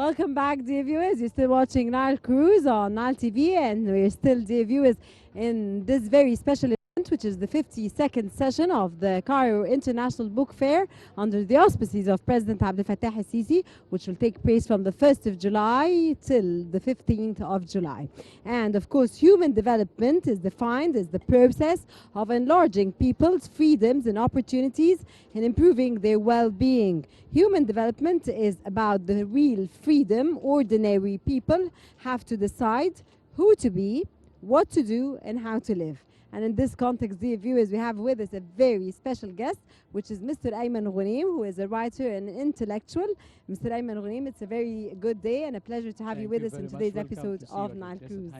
Welcome back, dear viewers. You're still watching Nile Cruise on Nile TV, and we're still, dear viewers, in this very special event, which is the 52nd session of the Cairo International Book Fair under the auspices of President Abdel Fattah al-Sisi, which will take place from the 1st of July till the 15th of July. And of course, human development is defined as the process of enlarging people's freedoms and opportunities and improving their well-being. Human development is about the real freedom ordinary people have to decide who to be, what to do, and how to live. And in this context, dear viewers, we have with us a very special guest, which is Mr. Ayman, who is a writer and intellectual. Mr. Ayman, it's a very good day and a pleasure to have you with us in today's episode of Nile Cruise.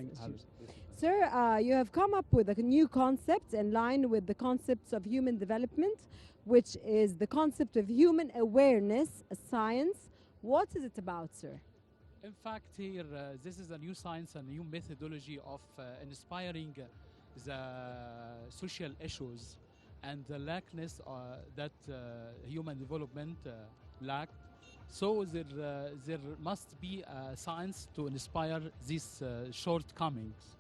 Sir, you have come up with a new concept in line with the concepts of human development, which is the concept of human awareness, a science. What is it about, sir? In fact, here, this is a new science and new methodology of inspiring the social issues and the lackness that human development lacked. So there must be a science to inspire these shortcomings.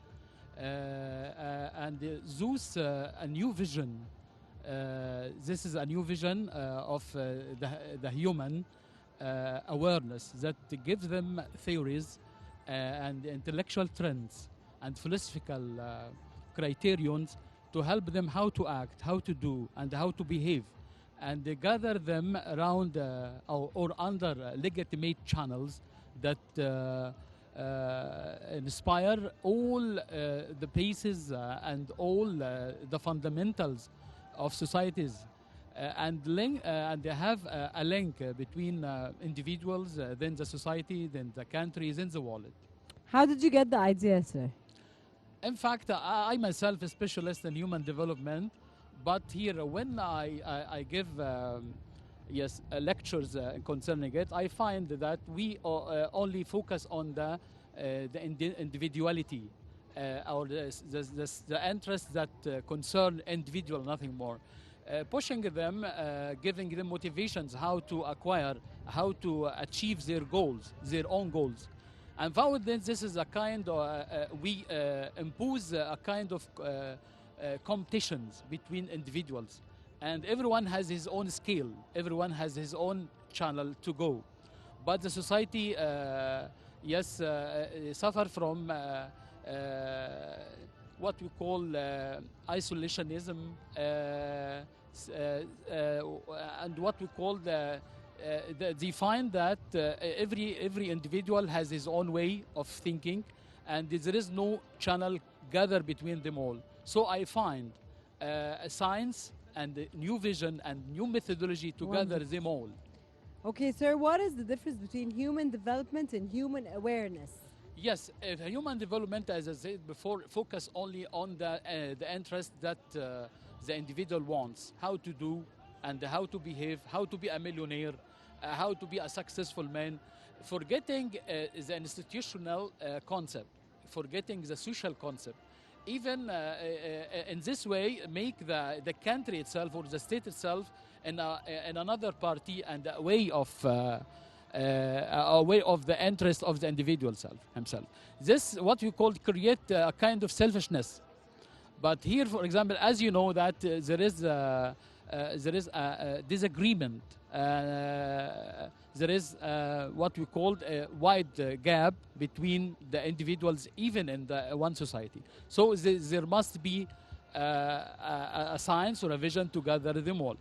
And those a new vision. This is a new vision of the human awareness that gives them theories and intellectual trends and philosophical criterions to help them how to act, how to do, and how to behave, and they gather them around or under legitimate channels that inspire all the bases and all the fundamentals of societies, and they have a link between individuals, then the society, then the country, then the world. How did you get the idea, sir? In fact, I myself a specialist in human development, but here when I give lectures concerning it, I find that we only focus on the individuality or the interests that concern individual, nothing more. Pushing them, giving them motivations how to acquire, how to achieve their goals, their own goals. And found that this is a kind of, we impose a kind of competitions between individuals. And everyone has his own scale, everyone has his own channel to go. But the society, suffer from what we call isolationism, and what we call they find that every individual has his own way of thinking, and there is no channel gather between them all. So I find a science and a new vision and new methodology to gather them all. Okay, sir, what is the difference between human development and human awareness? Yes, human development, as I said before, focus only on the interest that the individual wants, how to do and how to behave, how to be a millionaire, how to be a successful man, forgetting the institutional concept, forgetting the social concept. Even in this way, make the country itself or the state itself in another party and a way of the interest of the individual himself. This what we call create a kind of selfishness. But here, for example, as you know that there is a disagreement. There is what we call a wide gap between the individuals, even in the one society. So there must be a science or a vision to gather them all.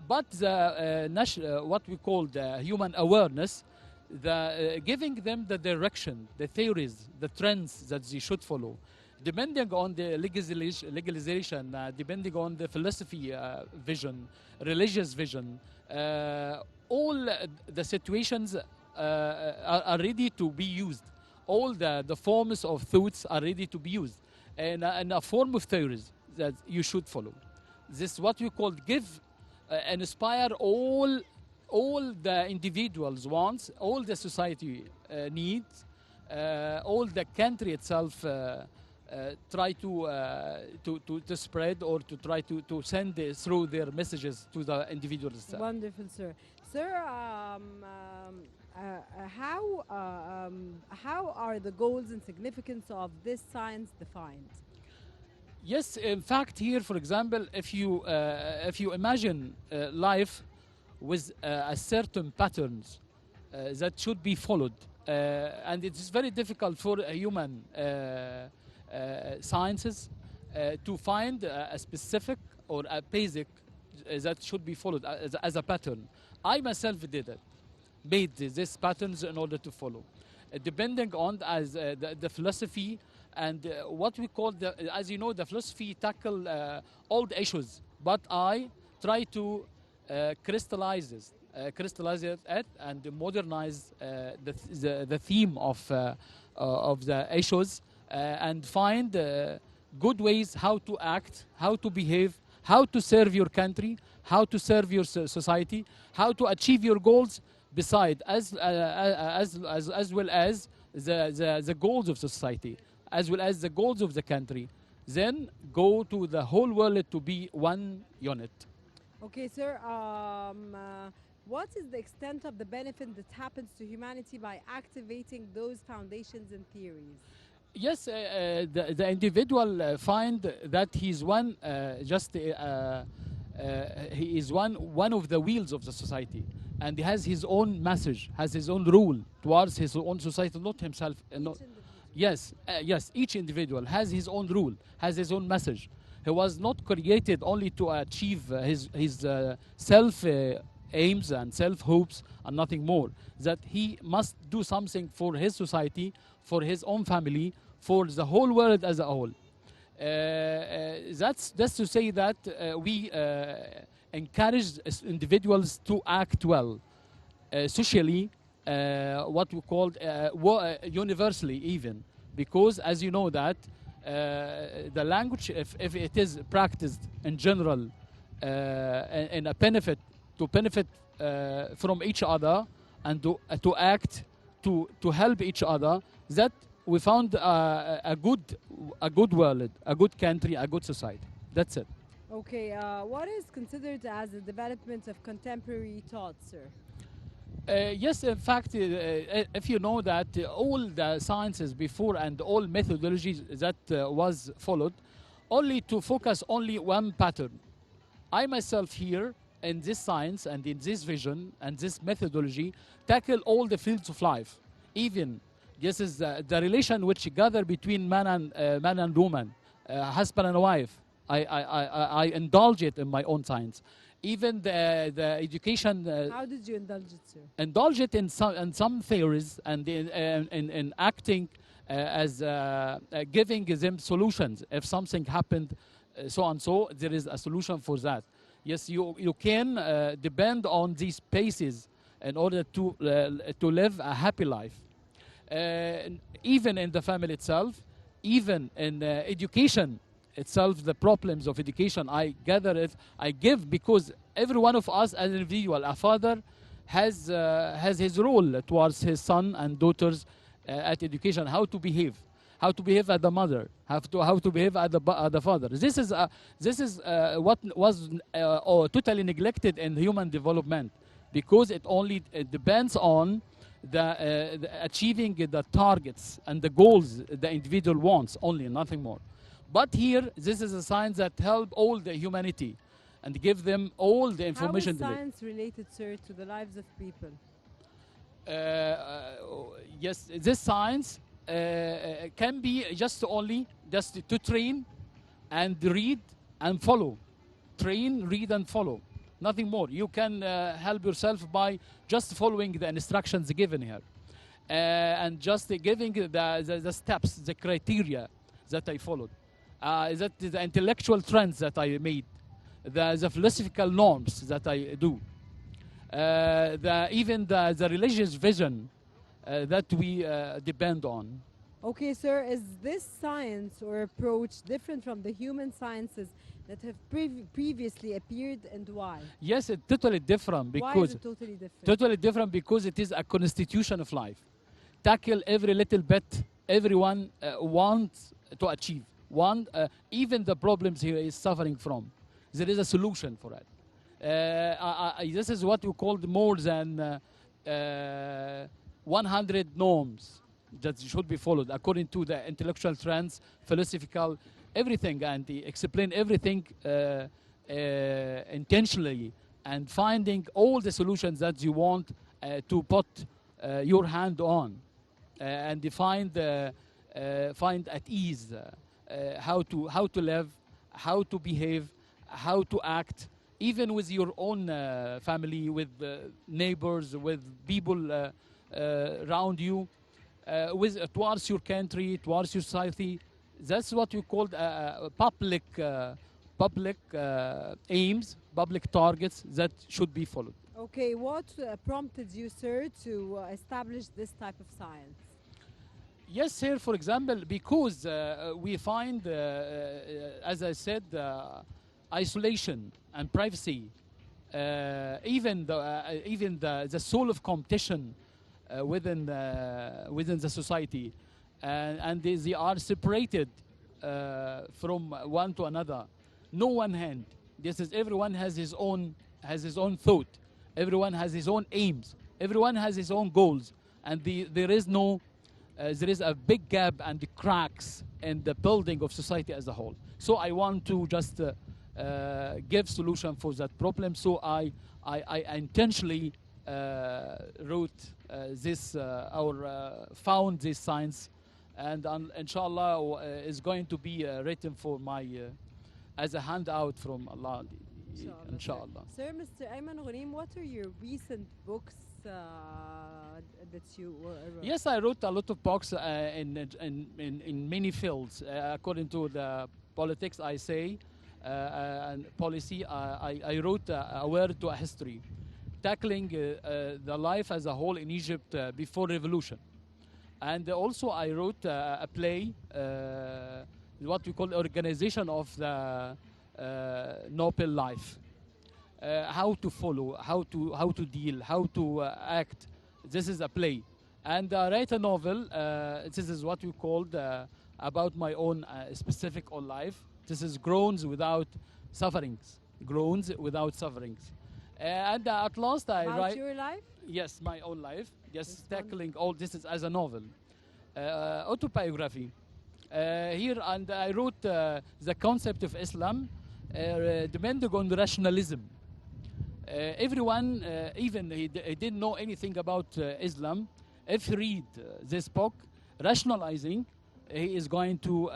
But what we call the human awareness, giving them the direction, the theories, the trends that they should follow, depending on the legalization, depending on the philosophy vision, religious vision, all the situations are ready to be used. All the forms of thoughts are ready to be used, and a form of theories that you should follow. This is what we call give and inspire all the individuals wants, all the society needs, all the country itself try to spread or to try to send through their messages to the individuals itself. Wonderful, sir. Sir, how are the goals and significance of this science defined? Yes, in fact, here, for example, if you imagine life with a certain patterns that should be followed, and it's very difficult for a human sciences to find a specific or a basic that should be followed as a pattern. I myself did it, made these patterns in order to follow. Depending on the philosophy and what we call as you know, the philosophy tackle old issues, but I try to crystallize it and modernize the theme of the issues and find good ways how to act, how to behave, how to serve your country, how to serve your society, how to achieve your goals, beside as well as the goals of society, as well as the goals of the country. Then go to the whole world to be one unit. Okay, sir. What is the extent of the benefit that happens to humanity by activating those foundations and theories? Yes, the individual find that he's one, he is one of the wheels of the society, and he has his own message, has his own rule towards his own society, not himself. Not, Each individual. yes, yes, each individual has his own rule, has his own message. He was not created only to achieve his self aims and self hopes and nothing more. That he must do something for his society, for his own family, for the whole world as a whole. That's to say that we encourage individuals to act well, socially, what we call universally even, because as you know that the language, if it is practiced in general and a benefit to benefit from each other and to act to help each other, that we found a good world, a good country, a good society. That's it. Okay, what is considered as the development of contemporary thought, sir? Yes, in fact, if you know that all the sciences before and all methodologies that was followed, only to focus only one pattern. I myself here in this science and in this vision and this methodology tackle all the fields of life. Even this is the relation which gather between man and woman, husband and wife. I indulge it in my own science. Even the education. How did you indulge it, sir? Indulge it in some theories and in acting as giving them solutions. If something happened, so and so, there is a solution for that. Yes, you can depend on these spaces in order to live a happy life. Even in the family itself, even in education itself, the problems of education, I gather it, I give, because every one of us as an individual, a father has his role towards his son and daughters at education, how to behave as the mother, how to behave as the father. This is what was totally neglected in human development, because it depends on the achieving the targets and the goals the individual wants only, nothing more. But here, this is a science that help all the humanity and give them all the How information. is science related, sir, to the lives of people? Yes, this science can be just to train and read and follow. Train, read, and follow. Nothing more. You can help yourself by just following the instructions given here. And just giving the steps, the criteria that I followed. That the intellectual trends that I made, the philosophical norms that I do, even the religious vision that we depend on. Okay, sir, is this science or approach different from the human sciences that have previously appeared, and why? Yes, it's totally different Why is because it totally different? it is a constitution of life. Tackle every little bit everyone wants to achieve. Even the problems he is suffering from, there is a solution for it. This is what we call more than uh, 100 norms that should be followed according to the intellectual trends, philosophical, everything, and he explain everything intentionally, and finding all the solutions that you want to put your hand on, and find at ease how to live, how to behave, how to act, even with your own family, with neighbors, with people around you, with towards your country, towards your society. That's what we call public aims, public targets that should be followed. Okay, what prompted you, sir, to establish this type of science? Yes, here, for example, because we find, as I said, isolation and privacy, even the soul of competition within the society, and they are separated from one to another. No one hand. This is everyone has his own thought. Everyone has his own aims. Everyone has his own goals, and there is a big gap and cracks in the building of society as a whole. So I want to just give solution for that problem. So I intentionally wrote this or found this science, and inshallah is going to be written for my as a handout from Allah. Inshallah. Inshallah. Sir, Mr. Ayman Ghoneim, what are your recent books that you wrote? Yes, I wrote a lot of books in many fields. According to the politics, I say, and policy, I wrote a word to a history, tackling the life as a whole in Egypt before revolution. And also I wrote a play, what we call organization of the noble life. How to follow, how to deal, how to act. This is a play, and I write a novel. This is what we called about my own specific own life. This is groans without sufferings, groans without sufferings, and at last I About write. your life? Yes, my own life. Yes, This one? tackling all this is as a novel, autobiography. Here, and I wrote the concept of Islam, depending on rationalism. Everyone, even he didn't know anything about Islam, if he read this book, rationalizing, he is going to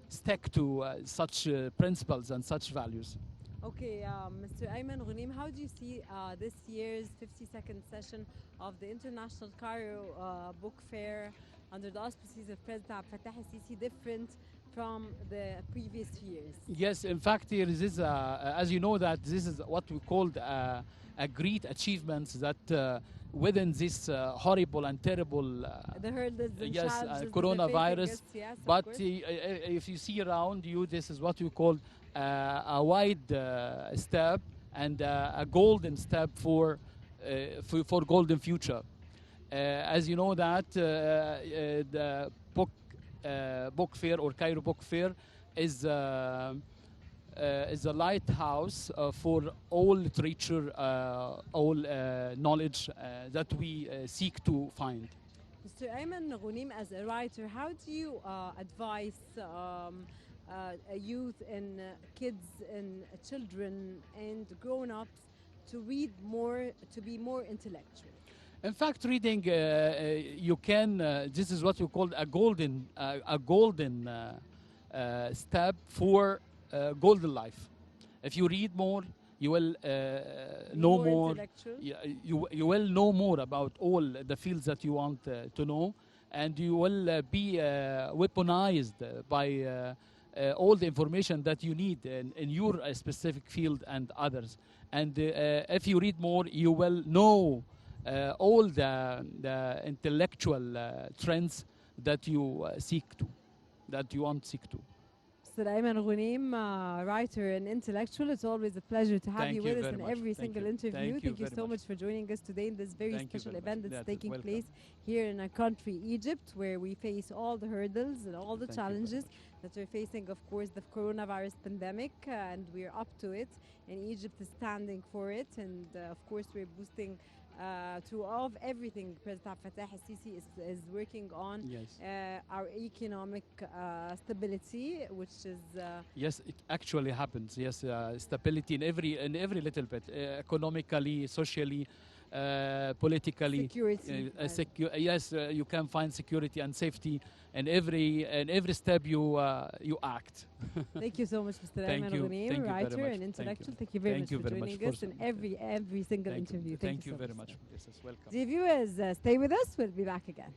stick to such principles and such values. Okay, Mr. Ayman Ghoneim, how do you see this year's 52nd session of the International Cairo Book Fair under the auspices of President Abdel Fattah al-Sisi different from the previous years? Yes, in fact, here is this, as you know, that this is what we called a great achievements that within this horrible and terrible The hurdles and yes, challenges that they're coronavirus. facing, yes, of But course. if you see around you, this is what we call a wide step and a golden step for golden future. As you know that the book fair or Cairo Book Fair is a lighthouse for all literature, all knowledge that we seek to find. Mr. Ayman Ghoneim, as a writer, how do you advise youth and kids and children and grown-ups to read more, to be more intellectual? In fact, reading, you can. This is what we call a golden step for golden life. If you read more, you will Be know more. intellectual? You will know more about all the fields that you want to know, and you will be weaponized by all the information that you need in your specific field and others. And if you read more, you will know all the intellectual trends that you that you want to seek to. Mr. Ayman Ghoneim, writer and intellectual, it's always a pleasure to have Thank you you with us very in much. every Thank single you. interview. Thank you very so much. much for joining us today in this very Thank you special very event much. that's That is taking welcome. place here in our country, Egypt, where we face all the hurdles and all the Thank you very challenges much. that we're facing, of course, the coronavirus pandemic, and we're up to it. And Egypt is standing for it, and of course, we're boosting to of everything President Abdel Fattah al-Sisi is working on. Yes. Our economic stability, which is Yes, it actually happens. Yes, stability in every little bit, economically, socially, politically. security. Yes, you can find security and safety in every step you act. Thank you so much, Mr. Thank Ayman you. Ghoneim, Thank you very writer much. and Thank you. intellectual. Thank you very Thank much you for very much joining us for in every single Thank you. interview. Thank you so very Mr. much. Ayman. Yes, welcome. Dear viewers, stay with us. We'll be back again.